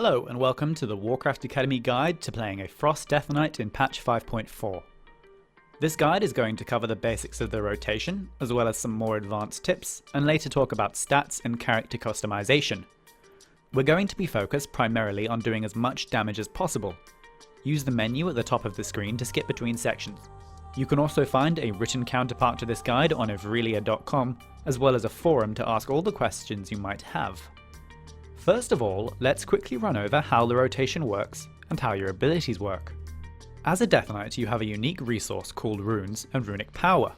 Hello and welcome to the Warcraft Academy guide to playing a Frost Death Knight in patch 5.4. This guide is going to cover the basics of the rotation, as well as some more advanced tips, and later talk about stats and character customization. We're going to be focused primarily on doing as much damage as possible. Use the menu at the top of the screen to skip between sections. You can also find a written counterpart to this guide on Avrelia.com, as well as a forum to ask all the questions you might have. First of all, let's quickly run over how the rotation works and how your abilities work. As a Death Knight, you have a unique resource called runes and runic power.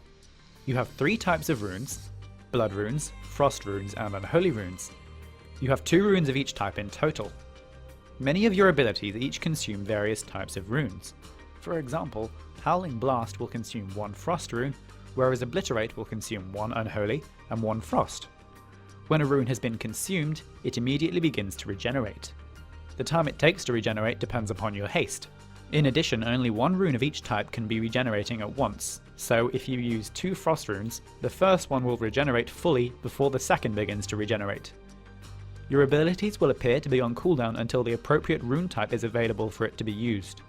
You have 3 types of runes: blood runes, frost runes, and unholy runes. You have 2 runes of each type in total. Many of your abilities each consume various types of runes. For example, Howling Blast will consume 1 frost rune, whereas Obliterate will consume 1 unholy and 1 frost. When a rune has been consumed, it immediately begins to regenerate. The time it takes to regenerate depends upon your haste. In addition, only 1 rune of each type can be regenerating at once, so if you use 2 frost runes, the first one will regenerate fully before the second begins to regenerate. Your abilities will appear to be on cooldown until the appropriate rune type is available for it to be used.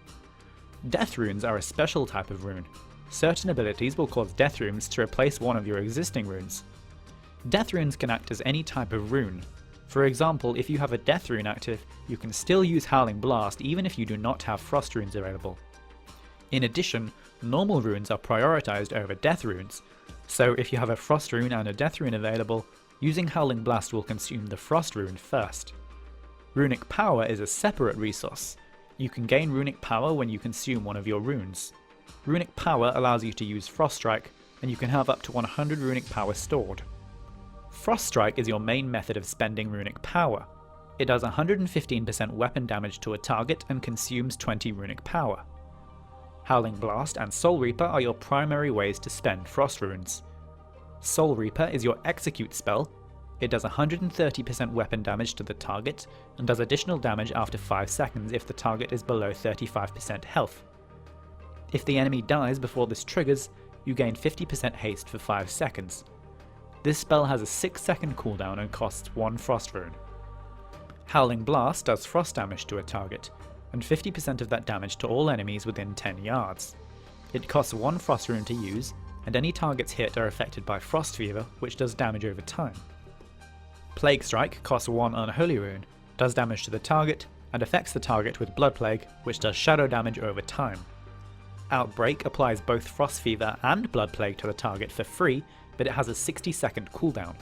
Death runes are a special type of rune. Certain abilities will cause death runes to replace one of your existing runes. Death runes can act as any type of rune. For example, if you have a death rune active, you can still use Howling Blast even if you do not have frost runes available. In addition, normal runes are prioritized over death runes, so if you have a frost rune and a death rune available, using Howling Blast will consume the frost rune first. Runic power is a separate resource. You can gain runic power when you consume one of your runes. Runic power allows you to use Frost Strike, and you can have up to 100 runic power stored. Frost Strike is your main method of spending runic power. It does 115% weapon damage to a target and consumes 20 runic power. Howling Blast and Soul Reaper are your primary ways to spend frost runes. Soul Reaper is your execute spell. It does 130% weapon damage to the target and does additional damage after 5 seconds if the target is below 35% health. If the enemy dies before this triggers, you gain 50% haste for 5 seconds. This spell has a 6-second cooldown and costs 1 frost rune. Howling Blast does frost damage to a target, and 50% of that damage to all enemies within 10 yards. It costs 1 frost rune to use, and any targets hit are affected by Frost Fever, which does damage over time. Plague Strike costs 1 unholy rune, does damage to the target, and affects the target with Blood Plague, which does shadow damage over time. Outbreak applies both Frost Fever and Blood Plague to the target for free, but it has a 60-second cooldown.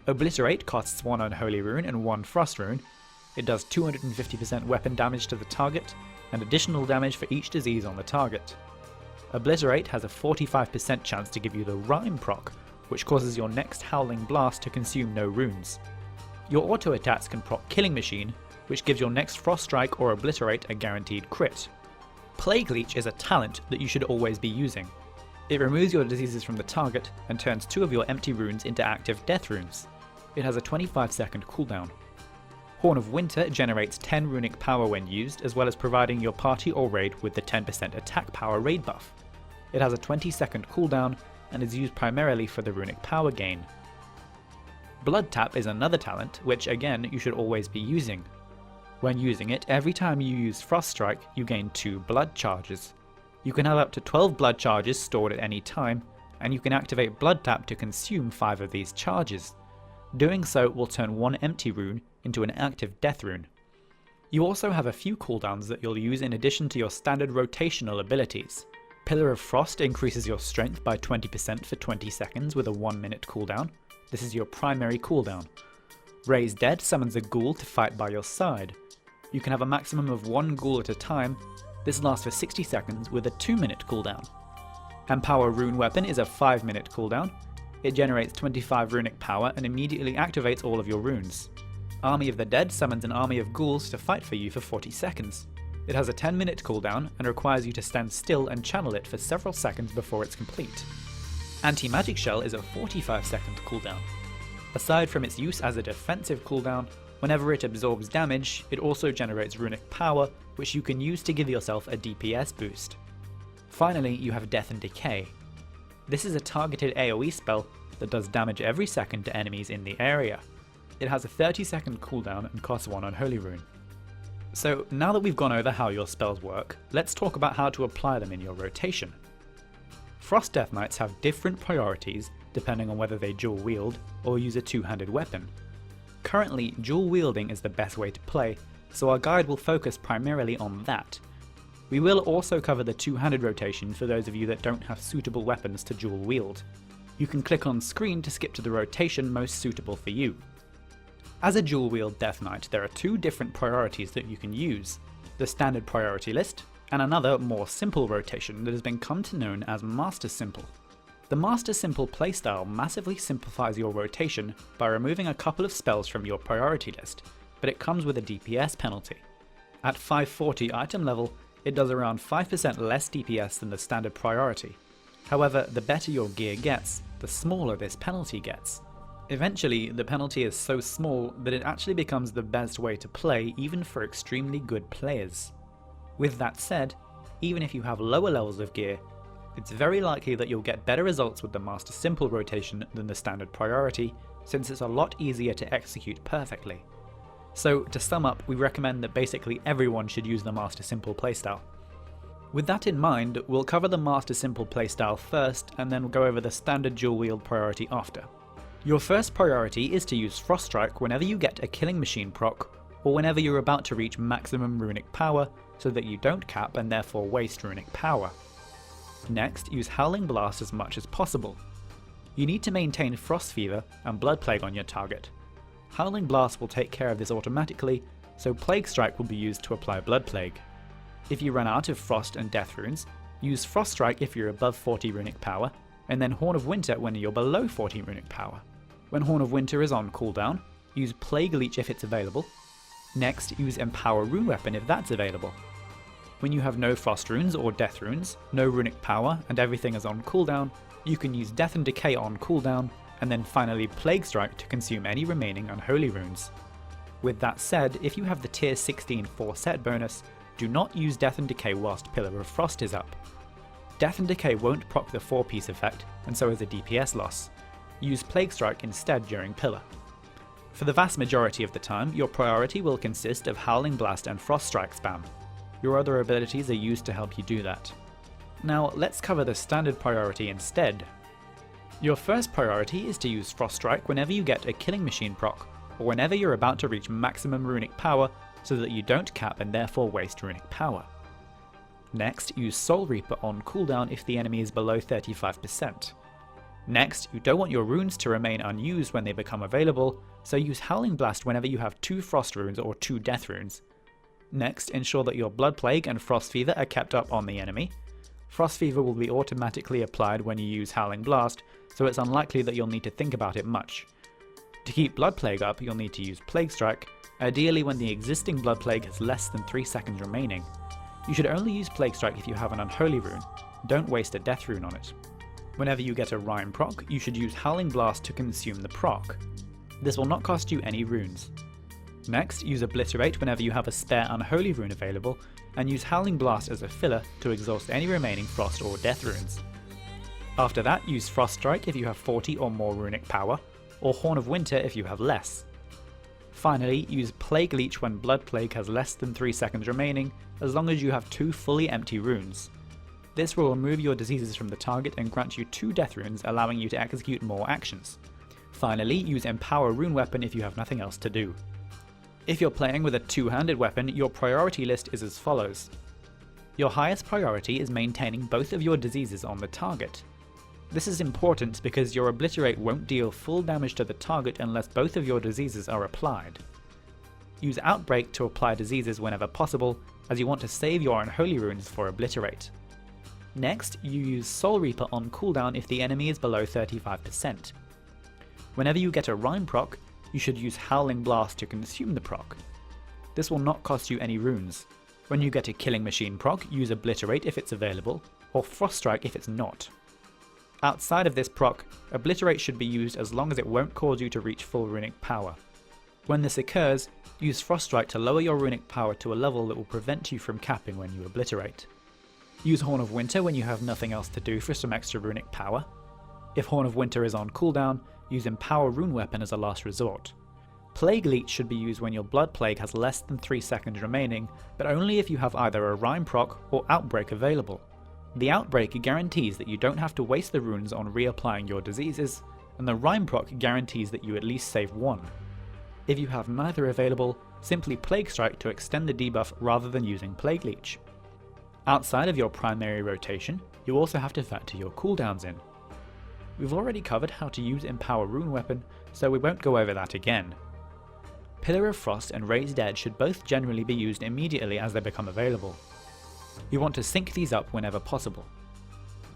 Obliterate costs 1 unholy rune and 1 frost rune. It does 250% weapon damage to the target, and additional damage for each disease on the target. Obliterate has a 45% chance to give you the Rime proc, which causes your next Howling Blast to consume no runes. Your auto attacks can proc Killing Machine, which gives your next Frost Strike or Obliterate a guaranteed crit. Plague Leech is a talent that you should always be using. It removes your diseases from the target and turns 2 of your empty runes into active death runes. It has a 25-second cooldown. Horn of Winter generates 10 runic power when used, as well as providing your party or raid with the 10% attack power raid buff. It has a 20-second cooldown and is used primarily for the runic power gain. Blood Tap is another talent, which again you should always be using. When using it, every time you use Frost Strike, you gain 2 blood charges. You can have up to 12 blood charges stored at any time, and you can activate Blood Tap to consume 5 of these charges. Doing so will turn 1 empty rune into an active death rune. You also have a few cooldowns that you'll use in addition to your standard rotational abilities. Pillar of Frost increases your strength by 20% for 20 seconds with a 1-minute cooldown. This is your primary cooldown. Raise Dead summons a ghoul to fight by your side. You can have a maximum of 1 ghoul at a time. This lasts for 60 seconds with a 2-minute cooldown. Empower Rune Weapon is a 5-minute cooldown. It generates 25 runic power and immediately activates all of your runes. Army of the Dead summons an army of ghouls to fight for you for 40 seconds. It has a 10-minute cooldown and requires you to stand still and channel it for several seconds before it's complete. Anti-Magic Shell is a 45-second cooldown. Aside from its use as a defensive cooldown, whenever it absorbs damage, it also generates runic power, which you can use to give yourself a DPS boost. Finally, you have Death and Decay. This is a targeted AoE spell that does damage every second to enemies in the area. It has a 30-second cooldown and costs 1 Unholy Rune. So now that we've gone over how your spells work, let's talk about how to apply them in your rotation. Frost Death Knights have different priorities depending on whether they dual wield or use a two-handed weapon. Currently, dual wielding is the best way to play, so our guide will focus primarily on that. We will also cover the two-handed rotation for those of you that don't have suitable weapons to dual wield. You can click on screen to skip to the rotation most suitable for you. As a dual wield Death Knight, there are two different priorities that you can use: the standard priority list, and another more simple rotation that has been come to known as Master Simple. The Master Simple playstyle massively simplifies your rotation by removing a couple of spells from your priority list, but it comes with a DPS penalty. At 540 item level, it does around 5% less DPS than the standard priority. However, the better your gear gets, the smaller this penalty gets. Eventually, the penalty is so small that it actually becomes the best way to play even for extremely good players. With that said, even if you have lower levels of gear, it's very likely that you'll get better results with the Master Simple rotation than the standard priority, since it's a lot easier to execute perfectly. So to sum up, we recommend that basically everyone should use the Master Simple playstyle. With that in mind, we'll cover the Master Simple playstyle first, and then we'll go over the standard dual wield priority after. Your first priority is to use Frost Strike whenever you get a Killing Machine proc, or whenever you're about to reach maximum runic power, so that you don't cap and therefore waste runic power. Next, use Howling Blast as much as possible. You need to maintain Frost Fever and Blood Plague on your target. Howling Blast will take care of this automatically, so Plague Strike will be used to apply Blood Plague. If you run out of Frost and Death runes, use Frost Strike if you're above 40 runic power, and then Horn of Winter when you're below 40 runic power. When Horn of Winter is on cooldown, use Plague Leech if it's available. Next, use Empower Rune Weapon if that's available. When you have no Frost runes or Death runes, no runic power, and everything is on cooldown, you can use Death and Decay on cooldown, and then finally Plague Strike to consume any remaining Unholy Runes. With that said, if you have the tier 16 4 set bonus, do not use Death and Decay whilst Pillar of Frost is up. Death and Decay won't proc the 4-piece effect, and so is a DPS loss. Use Plague Strike instead during Pillar. For the vast majority of the time, your priority will consist of Howling Blast and Frost Strike spam. Your other abilities are used to help you do that. Now let's cover the standard priority instead. Your first priority is to use Frost Strike whenever you get a Killing Machine proc, or whenever you're about to reach maximum runic power so that you don't cap and therefore waste runic power. Next, use Soul Reaper on cooldown if the enemy is below 35%. Next, you don't want your runes to remain unused when they become available, so use Howling Blast whenever you have 2 Frost runes or 2 Death runes. Next, ensure that your Blood Plague and Frost Fever are kept up on the enemy. Frost Fever will be automatically applied when you use Howling Blast, so it's unlikely that you'll need to think about it much. To keep Blood Plague up, you'll need to use Plague Strike, ideally when the existing Blood Plague has less than 3 seconds remaining. You should only use Plague Strike if you have an Unholy Rune, don't waste a Death Rune on it. Whenever you get a Rhyme proc, you should use Howling Blast to consume the proc. This will not cost you any runes. Next, use Obliterate whenever you have a spare Unholy Rune available, and use Howling Blast as a filler to exhaust any remaining Frost or Death runes. After that, use Frost Strike if you have 40 or more runic power, or Horn of Winter if you have less. Finally, use Plague Leech when Blood Plague has less than 3 seconds remaining, as long as you have 2 fully empty runes. This will remove your diseases from the target and grant you 2 Death runes, allowing you to execute more actions. Finally, use Empower Rune Weapon if you have nothing else to do. If you're playing with a two-handed weapon, your priority list is as follows. Your highest priority is maintaining both of your diseases on the target. This is important because your Obliterate won't deal full damage to the target unless both of your diseases are applied. Use Outbreak to apply diseases whenever possible, as you want to save your Unholy Runes for Obliterate. Next, you use Soul Reaper on cooldown if the enemy is below 35%. Whenever you get a Rhyme proc, you should use Howling Blast to consume the proc. This will not cost you any runes. When you get a Killing Machine proc, use Obliterate if it's available, or Frost Strike if it's not. Outside of this proc, Obliterate should be used as long as it won't cause you to reach full runic power. When this occurs, use Frost Strike to lower your runic power to a level that will prevent you from capping when you Obliterate. Use Horn of Winter when you have nothing else to do for some extra runic power. If Horn of Winter is on cooldown, use Empower Rune Weapon as a last resort. Plague Leech should be used when your Blood Plague has less than 3 seconds remaining, but only if you have either a Rime proc or Outbreak available. The Outbreak guarantees that you don't have to waste the runes on reapplying your diseases, and the Rime proc guarantees that you at least save one. If you have neither available, simply Plague Strike to extend the debuff rather than using Plague Leech. Outside of your primary rotation, you also have to factor your cooldowns in. We've already covered how to use Empower Rune Weapon, so we won't go over that again. Pillar of Frost and Raise Dead should both generally be used immediately as they become available. You want to sync these up whenever possible.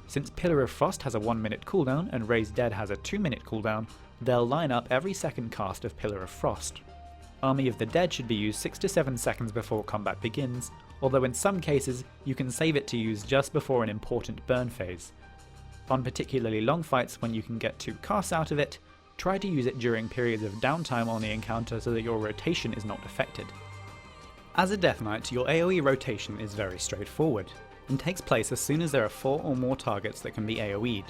Since Pillar of Frost has a 1-minute cooldown and Raise Dead has a 2-minute cooldown, they'll line up every second cast of Pillar of Frost. Army of the Dead should be used 6 to 7 seconds before combat begins, although in some cases you can save it to use just before an important burn phase. On particularly long fights when you can get 2 casts out of it, try to use it during periods of downtime on the encounter so that your rotation is not affected. As a Death Knight, your AoE rotation is very straightforward, and takes place as soon as there are 4 or more targets that can be AoE'd.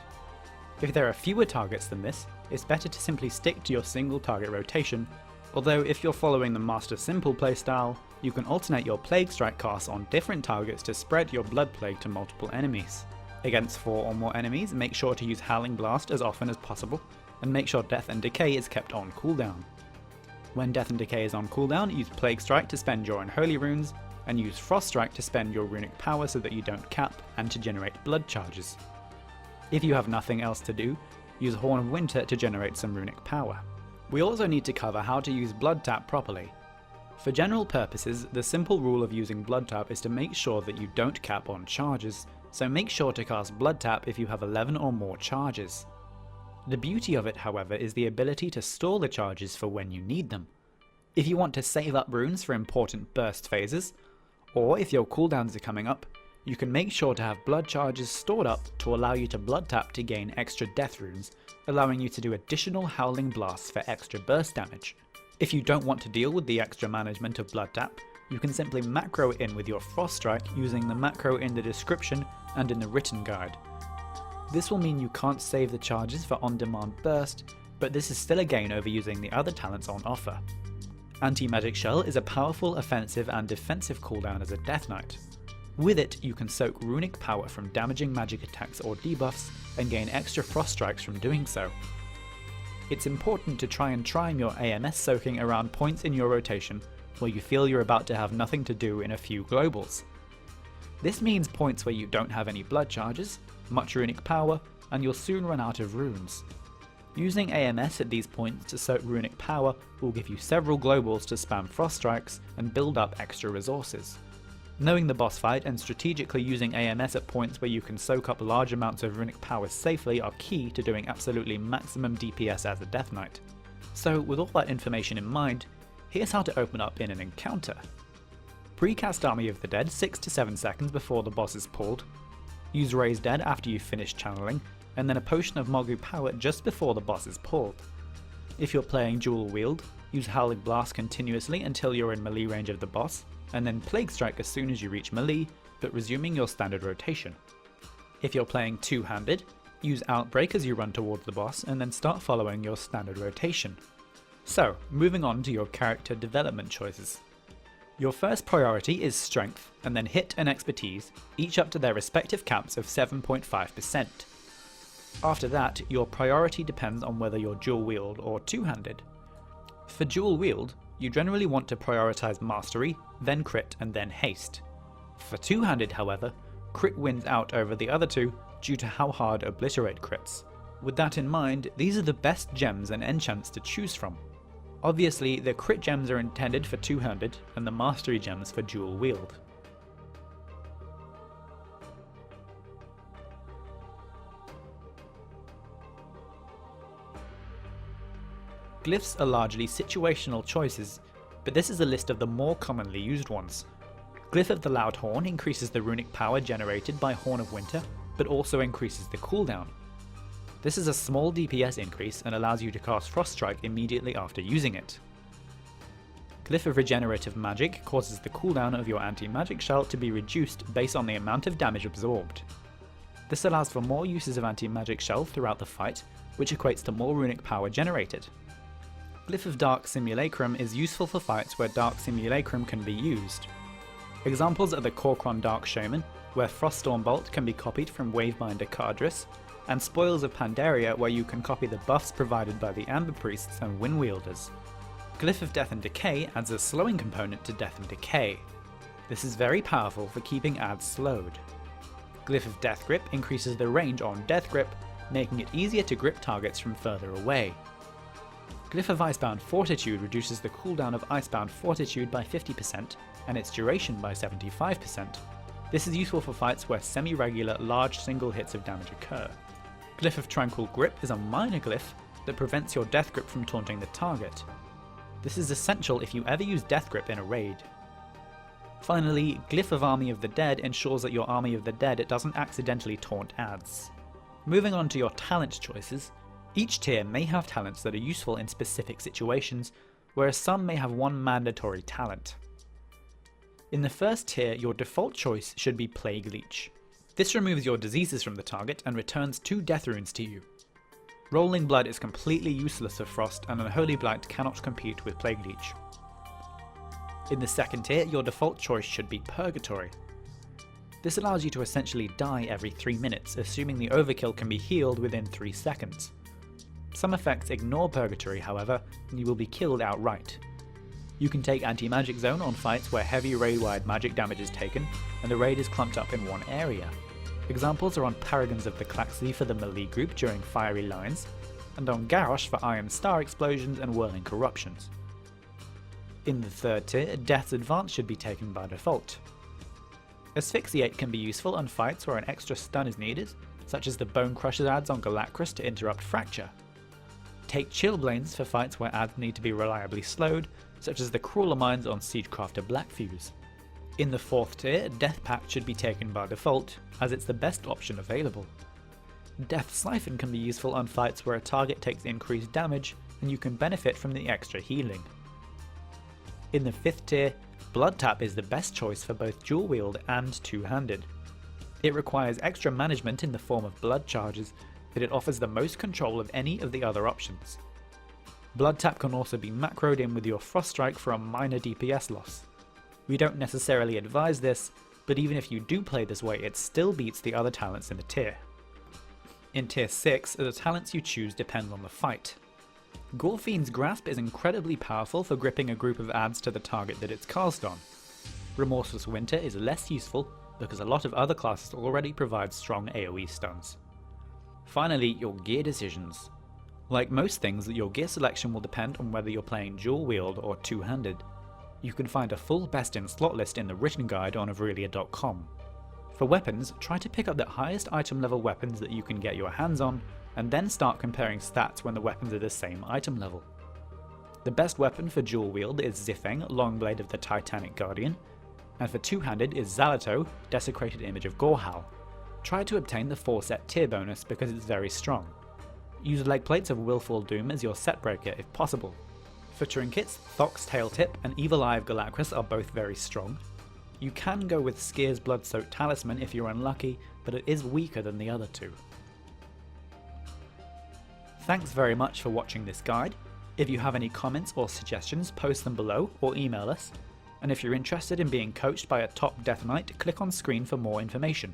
If there are fewer targets than this, it's better to simply stick to your single target rotation, although if you're following the Master Simple playstyle, you can alternate your Plague Strike casts on different targets to spread your Blood Plague to multiple enemies. Against 4 or more enemies, make sure to use Howling Blast as often as possible, and make sure Death and Decay is kept on cooldown. When Death and Decay is on cooldown, use Plague Strike to spend your Unholy Runes, and use Frost Strike to spend your Runic Power so that you don't cap, and to generate blood charges. If you have nothing else to do, use Horn of Winter to generate some Runic Power. We also need to cover how to use Blood Tap properly. For general purposes, the simple rule of using Blood Tap is to make sure that you don't cap on charges, so make sure to cast Blood Tap if you have 11 or more charges. The beauty of it, however, is the ability to store the charges for when you need them. If you want to save up runes for important burst phases, or if your cooldowns are coming up, you can make sure to have blood charges stored up to allow you to Blood Tap to gain extra death runes, allowing you to do additional Howling Blasts for extra burst damage. If you don't want to deal with the extra management of Blood Tap, you can simply macro in with your Frost Strike using the macro in the description and in the written guide. This will mean you can't save the charges for on-demand burst, but this is still a gain over using the other talents on offer. Anti-Magic Shell is a powerful offensive and defensive cooldown as a Death Knight. With it, you can soak Runic Power from damaging magic attacks or debuffs, and gain extra Frost Strikes from doing so. It's important to try and time your AMS soaking around points in your rotation where you feel you're about to have nothing to do in a few globals. This means points where you don't have any blood charges, much Runic Power, and you'll soon run out of runes. Using AMS at these points to soak Runic Power will give you several globals to spam Frost Strikes and build up extra resources. Knowing the boss fight and strategically using AMS at points where you can soak up large amounts of Runic Power safely are key to doing absolutely maximum DPS as a Death Knight. So with all that information in mind, here's how to open up in an encounter. Precast Army of the Dead 6 to 7 seconds before the boss is pulled. Use Raise Dead after you've finished channeling, and then a Potion of Mogu Power just before the boss is pulled. If you're playing dual wield, use Howling Blast continuously until you're in melee range of the boss, and then Plague Strike as soon as you reach melee, but resuming your standard rotation. If you're playing two-handed, use Outbreak as you run towards the boss and then start following your standard rotation. So, moving on to your character development choices. Your first priority is Strength, and then Hit and Expertise, each up to their respective caps of 7.5%. After that, your priority depends on whether you're dual wield or two-handed. For dual wield, you generally want to prioritize Mastery, then Crit, and then Haste. For two-handed, however, Crit wins out over the other two due to how hard Obliterate crits. With that in mind, these are the best gems and enchants to choose from. Obviously, the Crit gems are intended for two-handed, and the Mastery gems for dual wield. Glyphs are largely situational choices, but this is a list of the more commonly used ones. Glyph of the Loud Horn increases the runic power generated by Horn of Winter, but also increases the cooldown. This is a small DPS increase and allows you to cast Frost Strike immediately after using it. Glyph of Regenerative Magic causes the cooldown of your anti-magic shell to be reduced based on the amount of damage absorbed. This allows for more uses of anti-magic shell throughout the fight, which equates to more runic power generated. Glyph of Dark Simulacrum is useful for fights where Dark Simulacrum can be used. Examples are the Korkron Dark Shaman, where Froststorm Bolt can be copied from Wavebinder Cardris, and Spoils of Pandaria, where you can copy the buffs provided by the Amber Priests and Wind Wielders. Glyph of Death and Decay adds a slowing component to Death and Decay. This is very powerful for keeping adds slowed. Glyph of Death Grip increases the range on Death Grip, making it easier to grip targets from further away. Glyph of Icebound Fortitude reduces the cooldown of Icebound Fortitude by 50% and its duration by 75%. This is useful for fights where semi-regular large single hits of damage occur. Glyph of Tranquil Grip is a minor glyph that prevents your Death Grip from taunting the target. This is essential if you ever use Death Grip in a raid. Finally, Glyph of Army of the Dead ensures that your Army of the Dead doesn't accidentally taunt adds. Moving on to your talent choices, each tier may have talents that are useful in specific situations, whereas some may have one mandatory talent. In the first tier, your default choice should be Plague Leech. This removes your diseases from the target and returns 2 death runes to you. Rolling Blood is completely useless for Frost, and Unholy Blight cannot compete with Plague Leech. In the second tier, your default choice should be Purgatory. This allows you to essentially die every 3 minutes, assuming the overkill can be healed within 3 seconds. Some effects ignore Purgatory, however, and you will be killed outright. You can take Anti-Magic Zone on fights where heavy raid-wide magic damage is taken, and the raid is clumped up in one area. Examples are on Paragons of the Klaxley for the melee group during Fiery Lines, and on Garrosh for Iron Star explosions and Whirling Corruptions. In the third tier, Death's Advance should be taken by default. Asphyxiate can be useful on fights where an extra stun is needed, such as the Bone Crusher adds on Galacrus to interrupt Fracture. Take Chillblains for fights where adds need to be reliably slowed, such as the Crawler Mines on Siegecrafter Blackfuse. In the fourth tier, Death Pact should be taken by default, as it's the best option available. Death Siphon can be useful on fights where a target takes increased damage, and you can benefit from the extra healing. In the fifth tier, Blood Tap is the best choice for both dual wield and two-handed. It requires extra management in the form of blood charges, but it offers the most control of any of the other options. Blood Tap can also be macroed in with your Frost Strike for a minor DPS loss. We don't necessarily advise this, but even if you do play this way, it still beats the other talents in the tier. In tier 6, the talents you choose depend on the fight. Gorefiend's Grasp is incredibly powerful for gripping a group of adds to the target that it's cast on. Remorseless Winter is less useful because a lot of other classes already provide strong AoE stuns. Finally, your gear decisions. Like most things, your gear selection will depend on whether you're playing dual wield or two-handed. You can find a full best in slot list in the written guide on Aurelia.com. For weapons, try to pick up the highest item level weapons that you can get your hands on, and then start comparing stats when the weapons are the same item level. The best weapon for dual wield is Zifeng, Longblade of the Titanic Guardian, and for two-handed is Zalato, Desecrated Image of Gorhal. Try to obtain the 4-set tier bonus because it's very strong. Use leg plates of Willful Doom as your set breaker if possible. For trinkets, Thok's Tail Tip and Evil Eye of Galacrus are both very strong. You can go with Skir's Blood-Soaked Talisman if you're unlucky, but it is weaker than the other two. Thanks very much for watching this guide. If you have any comments or suggestions, post them below or email us. And if you're interested in being coached by a top Death Knight, click on screen for more information.